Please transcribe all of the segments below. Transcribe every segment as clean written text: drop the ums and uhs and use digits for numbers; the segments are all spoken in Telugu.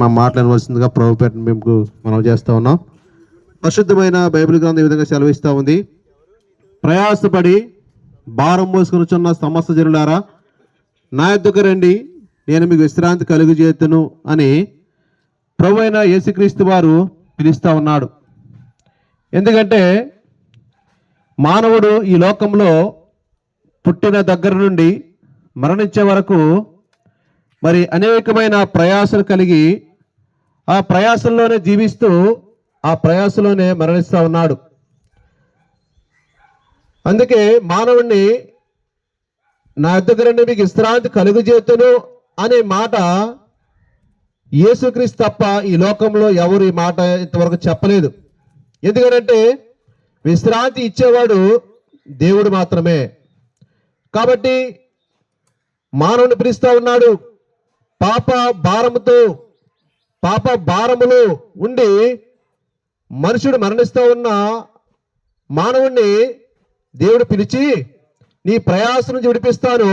మా మాట్లాడవలసిందిగా ప్రభుపేట మేము మనం చేస్తూ ఉన్నాం. పరిశుద్ధమైన బైబిల్ గ్రంథం ఈ విధంగా సెలవిస్తూ ఉంది. ప్రయాసపడి భారం మోసుకొనుచున్న సమస్త జనులారా నా యొద్దకు రండి, నేను మీకు విశ్రాంతి కలుగజేతును అని ప్రభు అయిన యేసుక్రీస్తు వారు పిలుస్తూ ఉన్నాడు. ఎందుకంటే మానవుడు ఈ లోకంలో పుట్టిన దగ్గర నుండి మరణించే వరకు మరి అనేకమైన ప్రయాసలు కలిగి ఆ ప్రయాసంలోనే జీవిస్తూ ఆ ప్రయాసంలోనే మరణిస్తూ ఉన్నాడు. అందుకే మానవుణ్ణి నా దగ్గర మీకు విశ్రాంతి కలుగజేతును అనే మాట యేసుక్రీస్తు తప్ప ఈ లోకంలో ఎవరు ఈ మాట ఇంతవరకు చెప్పలేదు. ఎందుకంటే విశ్రాంతి ఇచ్చేవాడు దేవుడు మాత్రమే. కాబట్టి మానవుని పిలుస్తూ ఉన్నాడు. పాప భారములు ఉండి మనుషుడు మరణిస్తూ ఉన్న మానవుణ్ణి దేవుడు పిలిచి నీ ప్రయాసం నుంచి విడిపిస్తాను,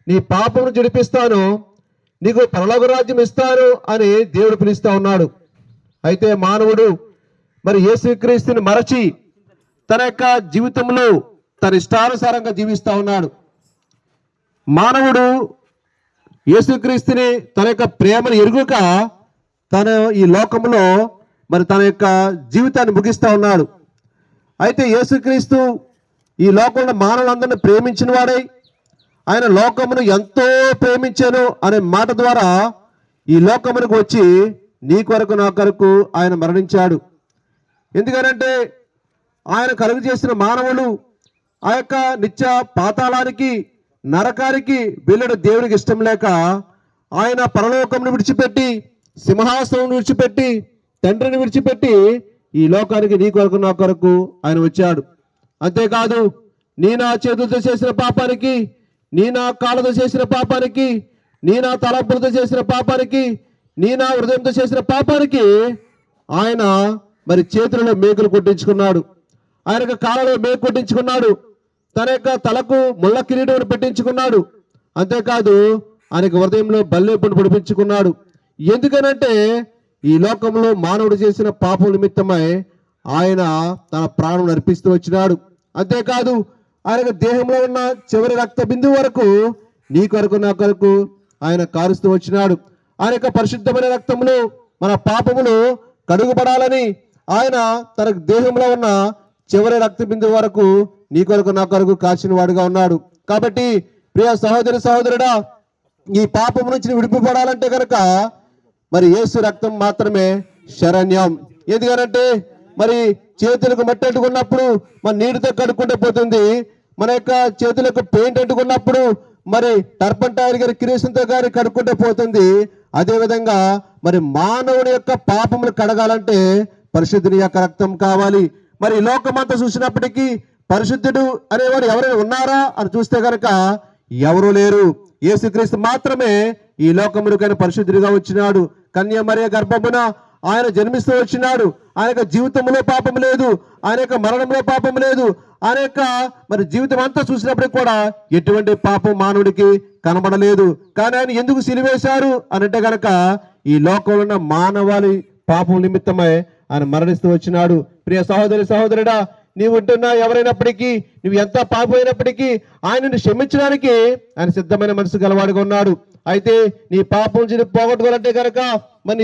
నీ పాపం నుంచి విడిపిస్తాను, నీకు పరలోక రాజ్యం ఇస్తాను అని దేవుడు పిలుస్తూ ఉన్నాడు. అయితే మానవుడు మరి యేసుక్రీస్తుని మరచి తన యొక్క జీవితంలో తన ఇష్టానుసారంగా జీవిస్తూ ఉన్నాడు. మానవుడు యేసుక్రీస్తుని తన యొక్క ప్రేమను ఎరుగుక తను ఈ లోకంలో మరి తన యొక్క జీవితాన్ని ముగిస్తూ ఉన్నాడు. అయితే యేసుక్రీస్తు ఈ లోకంలో మానవులందరినీ ప్రేమించిన వాడై ఆయన లోకమును ఎంతో ప్రేమించాను అనే మాట ద్వారా ఈ లోకమునకు వచ్చి నీ కొరకు నా కొరకు ఆయన మరణించాడు. ఎందుకనంటే ఆయన కలుగు చేసిన మానవులు ఆ యొక్క నిత్య పాతాళానికి నరకానికి వెళ్ళడం దేవునికి ఇష్టం లేక ఆయన పరలోకమును విడిచిపెట్టి సింహాసనం విడిచిపెట్టి తండ్రిని విడిచిపెట్టి ఈ లోకానికి నీ కొరకు నా కొరకు ఆయన వచ్చాడు. అంతేకాదు నీ నా చేతులతో చేసిన పాపానికి, నీ నా కాళ్ళతో చేసిన పాపానికి, నీ నా తలంపులతో చేసిన పాపానికి, నీ నా హృదయంతో చేసిన పాపానికి ఆయన మరి చేతులలో మేకులు కొట్టించుకున్నాడు, ఆయన యొక్క కాళ్ళలో మేకు కొట్టించుకున్నాడు, తన యొక్క తలకు ముళ్ళ కిరీటం పెట్టించుకున్నాడు. అంతేకాదు ఆయనకు హృదయంలో బల్లెపుడు పొడిపించుకున్నాడు. ఎందుకనంటే ఈ లోకంలో మానవుడు చేసిన పాపం నిమిత్తమై ఆయన తన ప్రాణం అర్పిస్తూ వచ్చినాడు. అంతేకాదు ఆయన దేహంలో ఉన్న చివరి రక్త బిందువు వరకు నీ కొరకు నా కొరకు ఆయన కారుస్తూ వచ్చినాడు. ఆయన యొక్క పరిశుద్ధమైన రక్తములు మన పాపములు కడుగుపడాలని ఆయన తన దేహంలో ఉన్న చివరి రక్త బిందువు వరకు నీ కొరకు నా కొరకు కాచిన వాడుగా ఉన్నాడు. కాబట్టి ప్రియ సహోదరుడా, ఈ పాపం నుంచి విడిపడాలంటే కనుక మరి యేసు రక్తం మాత్రమే శరణ్యం. ఎందుకనంటే మరి చేతులకు మట్టి అంటుకున్నప్పుడు మన నీటితో కడుక్కుంటే పోతుంది, మన యొక్క చేతులకు పెయింట్ అంటుకున్నప్పుడు మరి టర్పంటైర్ గారి కిరీసంతో గారి కడుక్కుంటే పోతుంది. అదేవిధంగా మరి మానవుని యొక్క పాపములు కడగాలంటే పరిశుద్ధుని యొక్క రక్తం కావాలి. మరి లోకమంతా చూసినప్పటికీ పరిశుద్ధుడు అనేవాడు ఎవరైనా ఉన్నారా అని చూస్తే కనుక ఎవరూ లేరు. యేసుక్రీస్తు మాత్రమే ఈ లోకమునికైనా పరిశుద్ధుడిగా వచ్చినాడు. కన్య మరియ గర్భమున ఆయన జన్మిస్తూ వచ్చినాడు. ఆయన యొక్క జీవితంలో పాపం లేదు, ఆయన యొక్క మరణంలో పాపం లేదు, ఆయన యొక్క మరి జీవితం అంతా చూసినప్పటికి కూడా ఎటువంటి పాపం మానవుడికి కనబడలేదు. కానీ ఆయన ఎందుకు సిలువేశారు అని అంటే కనుక ఈ లోకంలో ఉన్న మానవాళి పాపం నిమిత్తమై ఆయన మరణిస్తూ వచ్చినాడు. ప్రియ సహోదరుడా, నీవు ఉంటున్నా ఎవరైనప్పటికీ, నువ్వు ఎంత పాపం అయినప్పటికీ ఆయనను క్షమించడానికి ఆయన సిద్ధమైన మనసు గలవాడుగా ఉన్నాడు. అయితే నీ పాపం పోగొట్టుకోవాలంటే కనుక మరి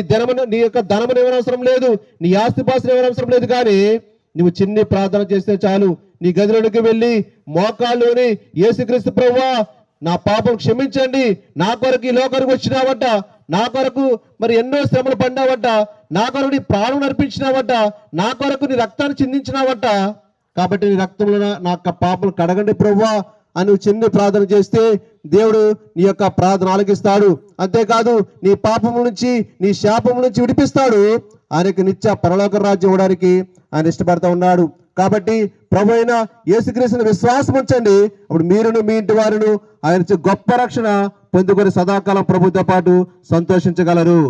నీ యొక్క ధనమును ఇవ్వనవసరం లేదు, నీ ఆస్తిపాస్తులు ఇవ్వనవసరం లేదు. కానీ నువ్వు చిన్ని ప్రార్థన చేస్తే చాలు. నీ గదిలోనికి వెళ్ళి మోకాళ్ళుని యేసుక్రీస్తు ప్రభువా నా పాపం క్షమించండి, నా కొరకు ఈ లోకానికి వచ్చినావట, నా కొరకు మరి ఎన్నో శ్రమలు పడినావట, నా కొరకు నీ ప్రాణం అర్పించినావట, నా కొరకు నీ రక్తాన్ని చిందించినావట, కాబట్టి నీ రక్తంలో నా యొక్క పాపలు కడగండి ప్రభువా అని చిన్న ప్రార్థన చేస్తే దేవుడు నీ యొక్క ప్రార్థన ఆలకిస్తాడు. అంతేకాదు నీ పాపము నుంచి, నీ శాపము నుంచి విడిపిస్తాడు. ఆయనకు నిత్య పరలోక రాజ్యం ఇవ్వడానికి ఆయన ఇష్టపడతా ఉన్నాడు. కాబట్టి ప్రభు అయిన యేసుక్రీస్తుని విశ్వాసం ఉంచండి. అప్పుడు మీరును మీ ఇంటి వారును ఆయన గొప్ప రక్షణ పొందుకొని సదాకాలం ప్రభుతో పాటు సంతోషించగలరు.